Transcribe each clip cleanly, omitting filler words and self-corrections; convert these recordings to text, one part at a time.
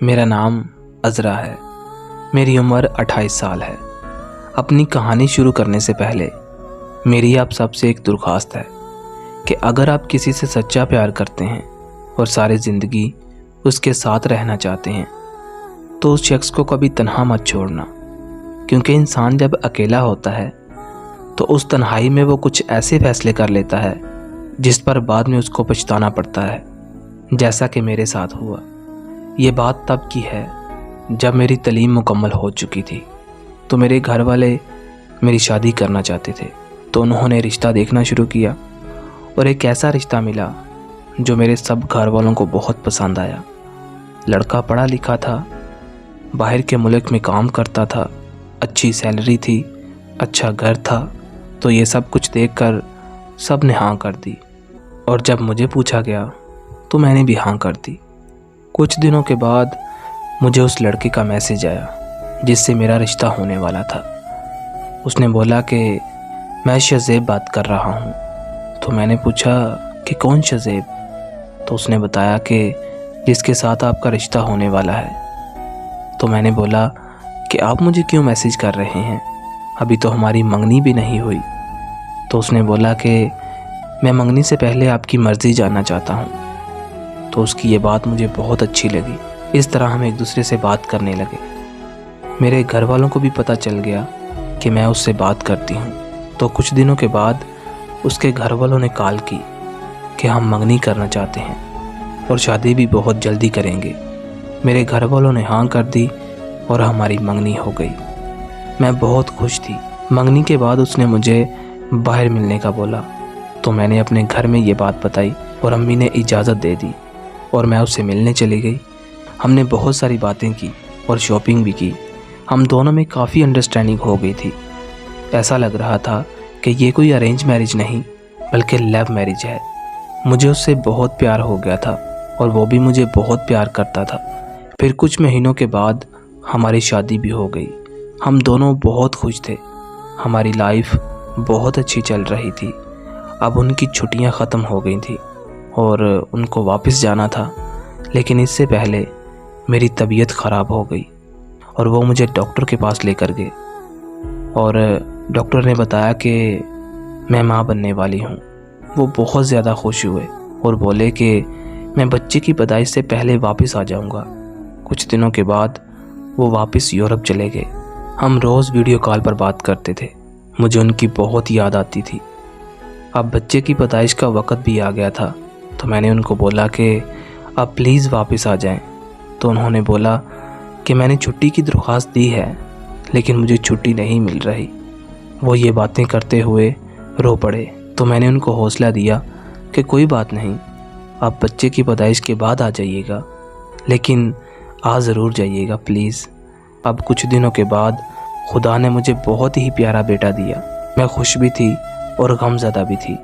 मेरा नाम अज़रा है। मेरी उम्र 28 साल है। अपनी कहानी शुरू करने से पहले मेरी आप सबसे एक दरख्वास्त है कि अगर आप किसी से सच्चा प्यार करते हैं और सारी ज़िंदगी उसके साथ रहना चाहते हैं तो उस शख्स को कभी तन्हा मत छोड़ना, क्योंकि इंसान जब अकेला होता है तो उस तन्हाई में वो कुछ ऐसे फैसले कर लेता है जिस पर बाद में उसको पछताना पड़ता है, जैसा कि मेरे साथ हुआ। ये बात तब की है जब मेरी तालीम मुकम्मल हो चुकी थी। तो मेरे घर वाले मेरी शादी करना चाहते थे, तो उन्होंने रिश्ता देखना शुरू किया और एक ऐसा रिश्ता मिला जो मेरे सब घर वालों को बहुत पसंद आया। लड़का पढ़ा लिखा था, बाहर के मुल्क में काम करता था, अच्छी सैलरी थी, अच्छा घर था। तो ये सब कुछ देखकर सब ने हाँ कर दी और जब मुझे पूछा गया तो मैंने भी हाँ कर दी। कुछ दिनों के बाद मुझे उस लड़के का मैसेज आया जिससे मेरा रिश्ता होने वाला था। उसने बोला कि मैं शज़ेब बात कर रहा हूँ। तो मैंने पूछा कि कौन शज़ेब? तो उसने बताया कि जिसके साथ आपका रिश्ता होने वाला है। तो मैंने बोला कि आप मुझे क्यों मैसेज कर रहे हैं, अभी तो हमारी मंगनी भी नहीं हुई। तो उसने बोला कि मैं मंगनी से पहले आपकी मर्ज़ी जानना चाहता हूँ। तो उसकी ये बात मुझे बहुत अच्छी लगी। इस तरह हम एक दूसरे से बात करने लगे। मेरे घर वालों को भी पता चल गया कि मैं उससे बात करती हूँ। तो कुछ दिनों के बाद उसके घर वालों ने कॉल की कि हम मंगनी करना चाहते हैं और शादी भी बहुत जल्दी करेंगे। मेरे घर वालों ने हाँ कर दी और हमारी मंगनी हो गई। मैं बहुत खुश थी। मंगनी के बाद उसने मुझे बाहर मिलने का बोला, तो मैंने अपने घर में ये बात बताई और अम्मी ने इजाज़त दे दी और मैं उससे मिलने चली गई। हमने बहुत सारी बातें की और शॉपिंग भी की। हम दोनों में काफ़ी अंडरस्टैंडिंग हो गई थी। ऐसा लग रहा था कि ये कोई अरेंज मैरिज नहीं बल्कि लव मैरिज है। मुझे उससे बहुत प्यार हो गया था और वो भी मुझे बहुत प्यार करता था। फिर कुछ महीनों के बाद हमारी शादी भी हो गई। हम दोनों बहुत खुश थे। हमारी लाइफ बहुत अच्छी चल रही थी। अब उनकी छुट्टियां ख़त्म हो गई थी और उनको वापस जाना था, लेकिन इससे पहले मेरी तबीयत ख़राब हो गई और वो मुझे डॉक्टर के पास लेकर गए और डॉक्टर ने बताया कि मैं माँ बनने वाली हूँ। वो बहुत ज़्यादा खुश हुए और बोले कि मैं बच्चे की पैदाइश से पहले वापस आ जाऊँगा। कुछ दिनों के बाद वो वापस यूरोप चले गए। हम रोज़ वीडियो कॉल पर बात करते थे। मुझे उनकी बहुत याद आती थी। अब बच्चे की पैदाइश का वक़्त भी आ गया था, तो मैंने उनको बोला कि आप प्लीज़ वापस आ जाएं। तो उन्होंने बोला कि मैंने छुट्टी की दरख्वास्त दी है लेकिन मुझे छुट्टी नहीं मिल रही। वो ये बातें करते हुए रो पड़े। तो मैंने उनको हौसला दिया कि कोई बात नहीं, आप बच्चे की पैदाइश के बाद आ जाइएगा, लेकिन आ ज़रूर जाइएगा प्लीज़। अब कुछ दिनों के बाद खुदा ने मुझे बहुत ही प्यारा बेटा दिया। मैं खुश भी थी और गमज़दा भी थी।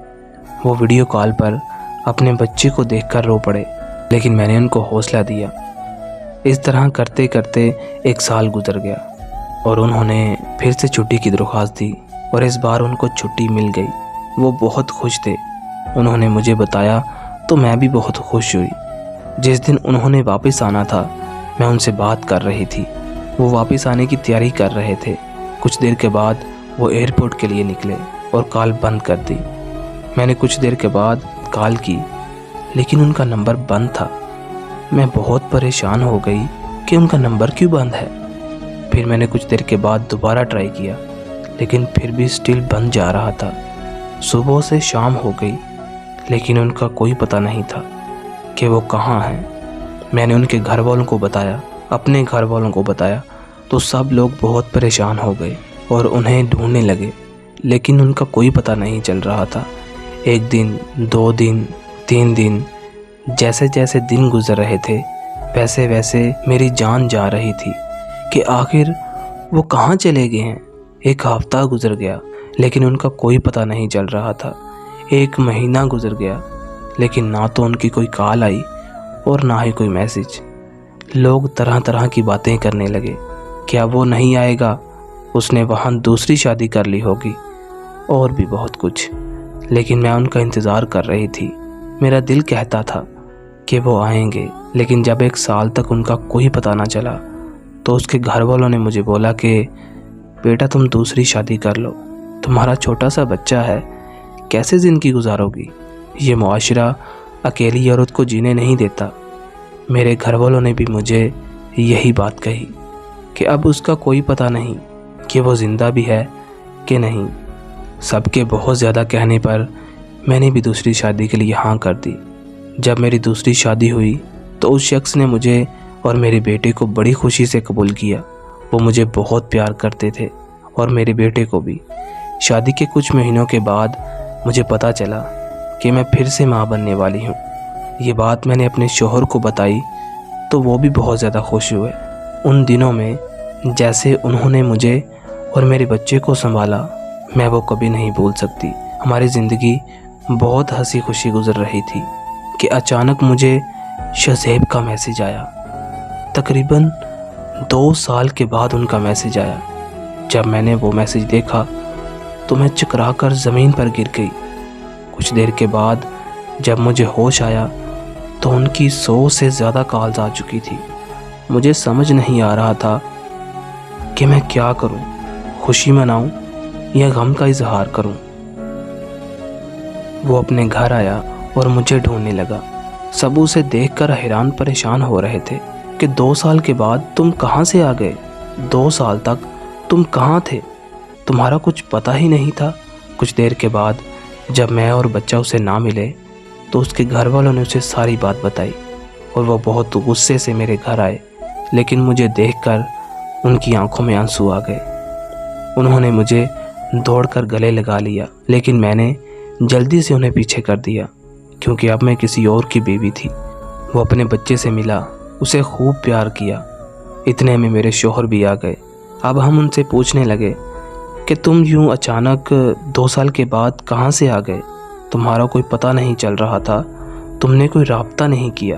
वो वीडियो कॉल पर अपने बच्चे को देखकर रो पड़े, लेकिन मैंने उनको हौसला दिया। इस तरह करते करते 1 साल गुजर गया और उन्होंने फिर से छुट्टी की दरख्वास्त दी और इस बार उनको छुट्टी मिल गई। वो बहुत खुश थे। उन्होंने मुझे बताया तो मैं भी बहुत खुश हुई। जिस दिन उन्होंने वापस आना था मैं उनसे बात कर रही थी। वो वापस आने की तैयारी कर रहे थे। कुछ देर के बाद वो एयरपोर्ट के लिए निकले और कॉल बंद कर दी। मैंने कुछ देर के बाद कॉल की, लेकिन उनका नंबर बंद था। मैं बहुत परेशान हो गई कि उनका नंबर क्यों बंद है। फिर मैंने कुछ देर के बाद दोबारा ट्राई किया, लेकिन फिर भी स्टिल बंद जा रहा था। सुबह से शाम हो गई, लेकिन उनका कोई पता नहीं था कि वो कहाँ हैं। मैंने उनके घर वालों को बताया, अपने घर वालों को बताया, तो सब लोग बहुत परेशान हो गए और उन्हें ढूंढने लगे, लेकिन उनका कोई पता नहीं चल रहा था। 1 दिन, 2 दिन, 3 दिन, जैसे जैसे दिन गुजर रहे थे वैसे वैसे मेरी जान जा रही थी कि आखिर वो कहाँ चले गए हैं। 1 हफ्ता गुजर गया, लेकिन उनका कोई पता नहीं चल रहा था। 1 महीना गुजर गया, लेकिन ना तो उनकी कोई कॉल आई और ना ही कोई मैसेज। लोग तरह तरह की बातें करने लगे। क्या वो नहीं आएगा, उसने वहाँ दूसरी शादी कर ली होगी, और भी बहुत कुछ। लेकिन मैं उनका इंतज़ार कर रही थी। मेरा दिल कहता था कि वो आएंगे, लेकिन जब 1 साल तक उनका कोई पता ना चला तो उसके घर वालों ने मुझे बोला कि बेटा तुम दूसरी शादी कर लो, तुम्हारा छोटा सा बच्चा है, कैसे ज़िंदगी गुजारोगी, ये मुआशरा अकेली औरत को जीने नहीं देता। मेरे घर वालों ने भी मुझे यही बात कही कि अब उसका कोई पता नहीं कि वो ज़िंदा भी है कि नहीं। सबके बहुत ज़्यादा कहने पर मैंने भी दूसरी शादी के लिए हाँ कर दी। जब मेरी दूसरी शादी हुई तो उस शख्स ने मुझे और मेरे बेटे को बड़ी खुशी से कबूल किया। वो मुझे बहुत प्यार करते थे और मेरे बेटे को भी। शादी के कुछ महीनों के बाद मुझे पता चला कि मैं फिर से माँ बनने वाली हूँ। ये बात मैंने अपने शौहर को बताई तो वो भी बहुत ज़्यादा खुश हुए। उन दिनों में जैसे उन्होंने मुझे और मेरे बच्चे को संभाला, मैं वो कभी नहीं भूल सकती। हमारी ज़िंदगी बहुत हंसी खुशी गुजर रही थी कि अचानक मुझे शज़ेब का मैसेज आया। तकरीबन 2 साल के बाद उनका मैसेज आया। जब मैंने वो मैसेज देखा तो मैं चकरा कर ज़मीन पर गिर गई। कुछ देर के बाद जब मुझे होश आया तो उनकी 100 से ज़्यादा कॉल्स आ चुकी थी। मुझे समझ नहीं आ रहा था कि मैं क्या करूं, खुशी मनाऊं या गम का इजहार करूं। वो अपने घर आया और मुझे ढूंढने लगा। सब उसे देखकर हैरान परेशान हो रहे थे कि 2 साल के बाद तुम कहाँ से आ गए, 2 साल तक तुम कहाँ थे, तुम्हारा कुछ पता ही नहीं था। कुछ देर के बाद जब मैं और बच्चा उसे ना मिले तो उसके घर वालों ने उसे सारी बात बताई और वो बहुत गुस्से से मेरे घर आए, लेकिन मुझे देखकर उनकी आंखों में आंसू आ गए। उन्होंने मुझे दौड़कर गले लगा लिया, लेकिन मैंने जल्दी से उन्हें पीछे कर दिया क्योंकि अब मैं किसी और की बीवी थी। वो अपने बच्चे से मिला, उसे खूब प्यार किया। इतने में मेरे शौहर भी आ गए। अब हम उनसे पूछने लगे कि तुम यूं अचानक 2 साल के बाद कहाँ से आ गए, तुम्हारा कोई पता नहीं चल रहा था, तुमने कोई राब्ता नहीं किया।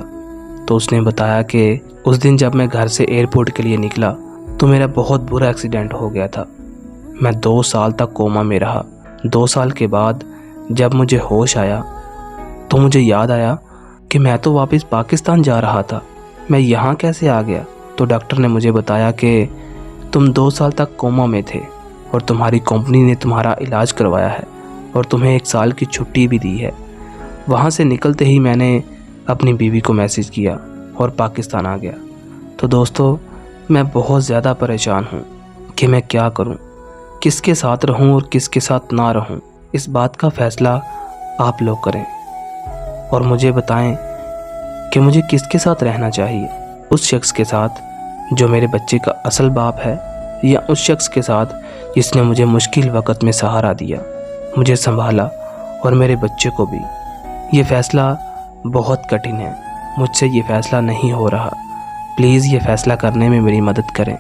तो उसने बताया कि उस दिन जब मैं घर से एयरपोर्ट के लिए निकला तो मेरा बहुत बुरा एक्सीडेंट हो गया था। मैं 2 साल तक कोमा में रहा। 2 साल के बाद जब मुझे होश आया तो मुझे याद आया कि मैं तो वापस पाकिस्तान जा रहा था, मैं यहाँ कैसे आ गया। तो डॉक्टर ने मुझे बताया कि तुम 2 साल तक कोमा में थे और तुम्हारी कंपनी ने तुम्हारा इलाज करवाया है और तुम्हें 1 साल की छुट्टी भी दी है। वहाँ से निकलते ही मैंने अपनी बीवी को मैसेज किया और पाकिस्तान आ गया। तो दोस्तों, मैं बहुत ज़्यादा परेशान हूँ कि मैं क्या करूँ, किसके साथ रहूँ और किसके साथ ना रहूँ। इस बात का फ़ैसला आप लोग करें और मुझे बताएं कि मुझे किसके साथ रहना चाहिए, उस शख्स के साथ जो मेरे बच्चे का असल बाप है या उस शख्स के साथ जिसने मुझे मुश्किल वक़्त में सहारा दिया, मुझे संभाला और मेरे बच्चे को भी। ये फ़ैसला बहुत कठिन है, मुझसे ये फ़ैसला नहीं हो रहा। प्लीज़ ये फ़ैसला करने में मेरी मदद करें।